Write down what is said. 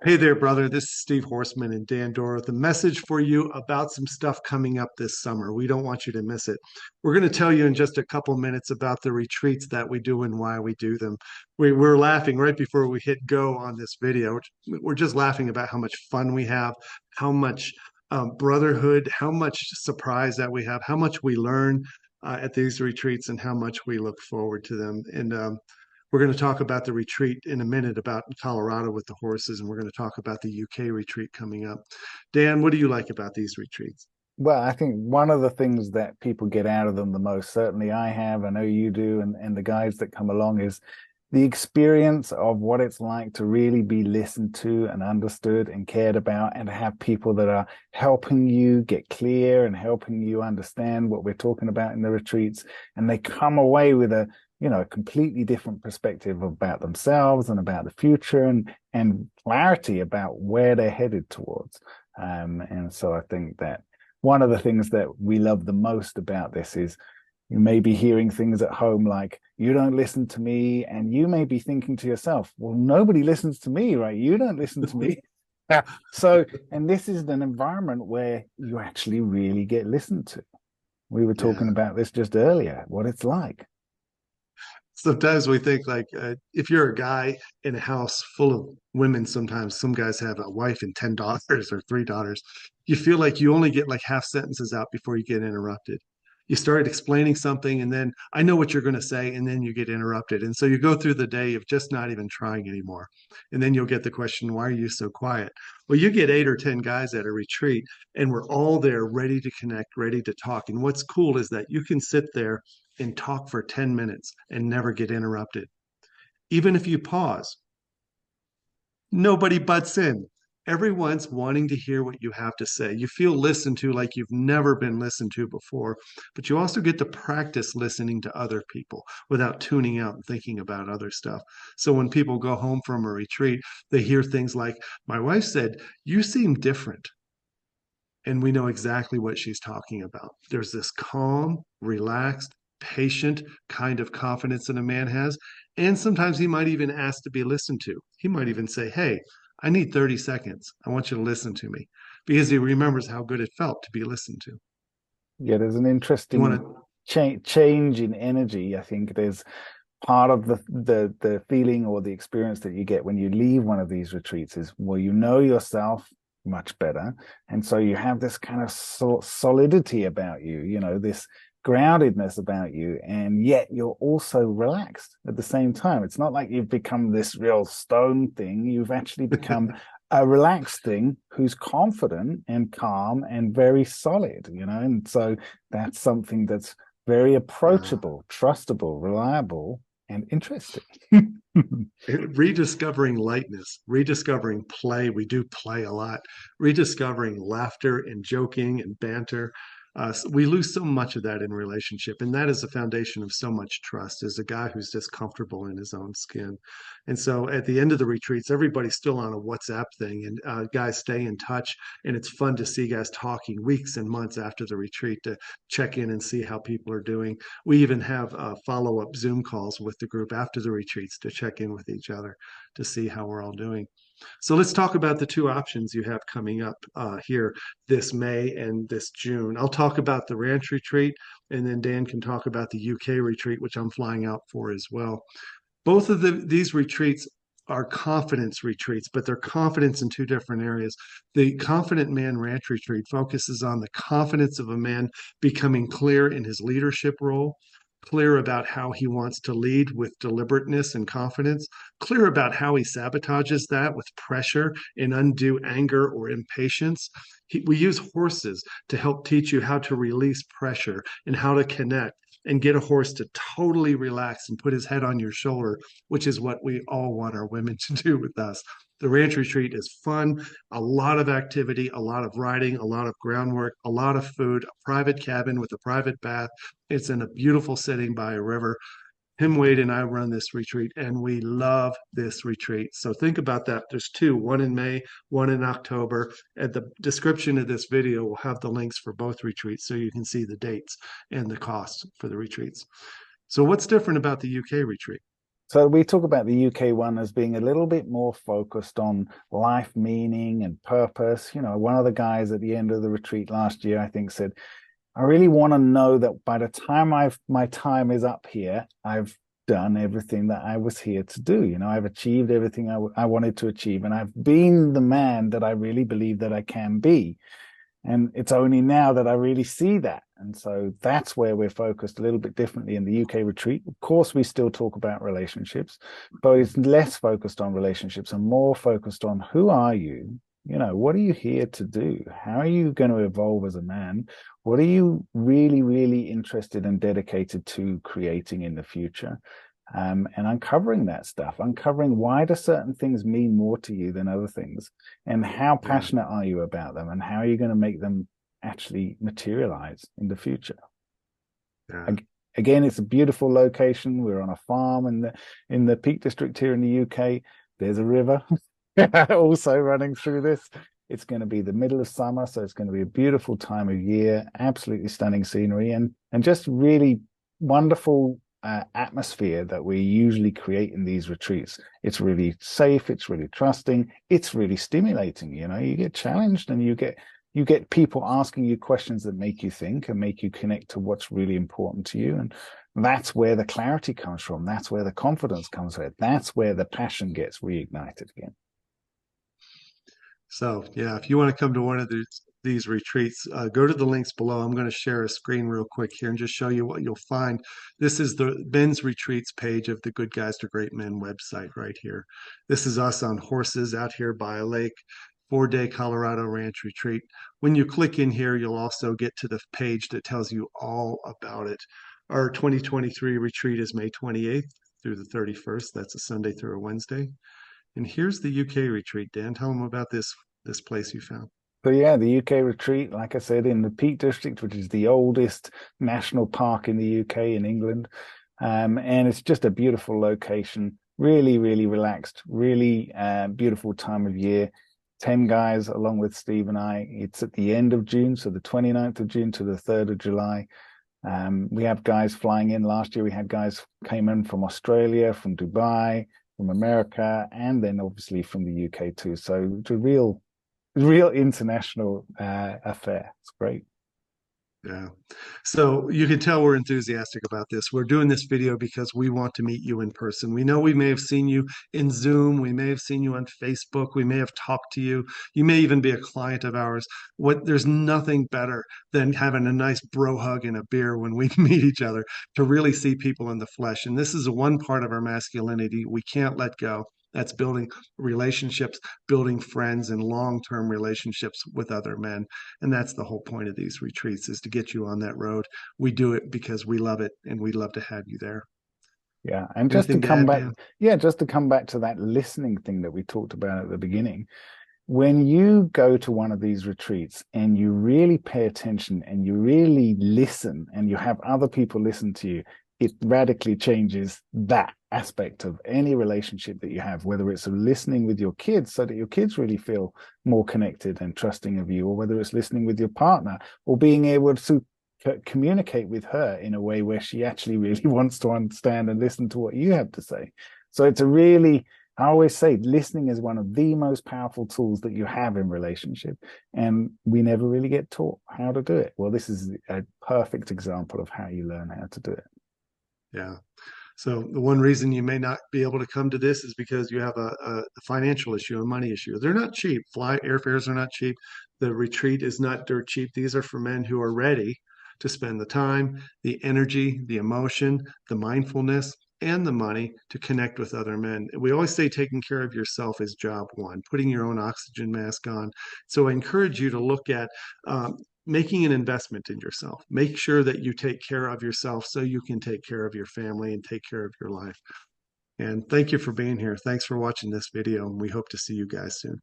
Hey there, brother. This is Steve Horseman and Dan Dora. The message for you about some stuff coming up this summer. We don't want you to miss it. We're going to tell you in just a couple minutes about the retreats that we do and why we do them. We're laughing right before we hit go on this video. We're just laughing about how much fun we have, how much brotherhood, how much surprise that we have, how much we learn at these retreats, and how much we look forward to them. And we're going to talk about the retreat in a minute about Colorado with the horses, and we're going to talk about the UK retreat coming up. Dan, what do you like about these retreats? Well, I think one of the things that people get out of them the most, certainly I have, I know you do, and the guys that come along, is the experience of what it's like to really be listened to and understood and cared about, and to have people that are helping you get clear and helping you understand what we're talking about in the retreats. And they come away with a completely different perspective about themselves and about the future, and clarity about where they're headed towards. And so I think that one of the things that we love the most about this is you may be hearing things at home like, you don't listen to me. And you may be thinking to yourself, well, nobody listens to me, right? You don't listen to me. So, and this is an environment where you actually really get listened to. We were talking Yeah. about this just earlier, what it's like. Sometimes we think like if you're a guy in a house full of women, sometimes some guys have a wife and 10 daughters or three daughters. You feel like you only get like half sentences out before you get interrupted. You start explaining something, and then I know what you're going to say, and then you get interrupted. And so you go through the day of just not even trying anymore. And then you'll get the question, why are you so quiet? Well, you get 8 or 10 guys at a retreat, and we're all there ready to connect, ready to talk. And what's cool is that you can sit there and talk for 10 minutes and never get interrupted. Even if you pause, nobody butts in. Everyone's wanting to hear what you have to say. You feel listened to like you've never been listened to before, but you also get to practice listening to other people without tuning out and thinking about other stuff. So when people go home from a retreat, they hear things like, my wife said, you seem different. And we know exactly what she's talking about. There's this calm, relaxed, patient kind of confidence that a man has. And sometimes he might even ask to be listened to. He might even say, hey, I need 30 seconds. I want you to listen to me because he remembers how good it felt to be listened to. Yeah, there's an You want interesting to, change in energy. I think there's part of the feeling or the experience that you get when you leave one of these retreats is, well, you know yourself much better, and so you have this kind of solidity about you, this groundedness about you, and yet you're also relaxed at the same time. It's not like you've become this real stone thing. You've actually become a relaxed thing who's confident and calm and very solid, and so that's something that's very yeah. approachable, trustable, reliable, and interesting. Rediscovering lightness, rediscovering play. We do play a lot, rediscovering laughter and joking and banter. We lose so much of that in relationship, and that is the foundation of so much trust. Is a guy who's just comfortable in his own skin, and so at the end of the retreats, everybody's still on a WhatsApp thing, and guys stay in touch, and it's fun to see guys talking weeks and months after the retreat to check in and see how people are doing. We even have follow-up Zoom calls with the group after the retreats to check in with each other to see how we're all doing. So let's talk about the two options you have coming up here this May and this June. I'll talk about the ranch retreat, and then Dan can talk about the UK retreat, which I'm flying out for as well. Both of these retreats are confidence retreats, but they're confidence in two different areas. The Confident Man Ranch retreat focuses on the confidence of a man becoming clear in his leadership role, clear about how he wants to lead with deliberateness and confidence, clear about how he sabotages that with pressure and undue anger or impatience. We use horses to help teach you how to release pressure and how to connect and get a horse to totally relax and put his head on your shoulder, which is what we all want our women to do with us. The ranch retreat is fun, a lot of activity, a lot of riding, a lot of groundwork, a lot of food, a private cabin with a private bath. It's in a beautiful setting by a river. Him, Wade, and I run this retreat, and we love this retreat. So think about that. There's two, one in May, one in October. At the description of this video, we'll have the links for both retreats so you can see the dates and the costs for the retreats. So what's different about the UK retreat? So we talk about the UK one as being a little bit more focused on life meaning and purpose. You know, one of the guys at the end of the retreat last year, I think, said, I really want to know that by the time my time is up here, I've done everything that I was here to do. You know, I've achieved everything I wanted to achieve, and I've been the man that I really believe that I can be. And it's only now that I really see that. And so that's where we're focused a little bit differently in the UK retreat. Of course, we still talk about relationships, but it's less focused on relationships and more focused on who are you? You know, what are you here to do? How are you going to evolve as a man? What are you really, really interested and dedicated to creating in the future? And uncovering that stuff, uncovering why do certain things mean more to you than other things, and how Yeah, passionate are you about them, and how are you going to make them actually materialize in the future. yeah. Again, it's a beautiful location. We're on a farm in the Peak District here in the UK. There's a river also running through this. It's going to be the middle of summer, so it's going to be a beautiful time of year, absolutely stunning scenery, and just really wonderful atmosphere that we usually create in these retreats. It's really safe, it's really trusting, it's really stimulating. You know, you get challenged and you get people asking you questions that make you think and make you connect to what's really important to you. And that's where the clarity comes from. That's where the confidence comes from. That's where the passion gets reignited again. So, yeah, if you want to come to one of these retreats, go to the links below. I'm going to share a screen real quick here and just show you what you'll find. This is the men's retreats page of the Good Guys to Great Men website right here. This is us on horses out here by a lake, 4-day Colorado Ranch retreat. When you click in here, you'll also get to the page that tells you all about it. Our 2023 retreat is May 28th through the 31st. That's a Sunday through a Wednesday. And here's the UK retreat. Dan, tell them about this place you found. So yeah, the UK retreat, like I said, in the Peak District, which is the oldest national park in the UK in England. And it's just a beautiful location, really, really relaxed, really beautiful time of year. 10 guys along with Steve and I. It's at the end of June, so the 29th of June to the 3rd of July. We have guys flying in. Last year we had guys came in from Australia, from Dubai, from America, and then obviously from the UK too. So it's a real international affair. It's great. Yeah. So you can tell we're enthusiastic about this. We're doing this video because we want to meet you in person. We know we may have seen you in Zoom. We may have seen you on Facebook. We may have talked to you. You may even be a client of ours. There's nothing better than having a nice bro hug and a beer when we meet each other to really see people in the flesh. And this is one part of our masculinity we can't let go. That's building relationships, building friends and long-term relationships with other men. And that's the whole point of these retreats is to get you on that road. We do it because we love it and we'd love to have you there. Yeah. And just to Anything to come add, back, Dan? yeah, just to come back to that listening thing that we talked about at the beginning. When you go to one of these retreats and you really pay attention and you really listen and you have other people listen to you, it radically changes that aspect of any relationship that you have, whether it's listening with your kids so that your kids really feel more connected and trusting of you, or whether it's listening with your partner or being able to communicate with her in a way where she actually really wants to understand and listen to what you have to say. So it's a really, I always say listening is one of the most powerful tools that you have in relationship. And we never really get taught how to do it. Well, this is a perfect example of how you learn how to do it. Yeah. So the one reason you may not be able to come to this is because you have a financial issue, a money issue. They're not cheap. Fly airfares are not cheap. The retreat is not dirt cheap. These are for men who are ready to spend the time, the energy, the emotion, the mindfulness, and the money to connect with other men. We always say taking care of yourself is job one, putting your own oxygen mask on. So I encourage you to look at making an investment in yourself. Make sure that you take care of yourself so you can take care of your family and take care of your life. And thank you for being here. Thanks for watching this video, and we hope to see you guys soon.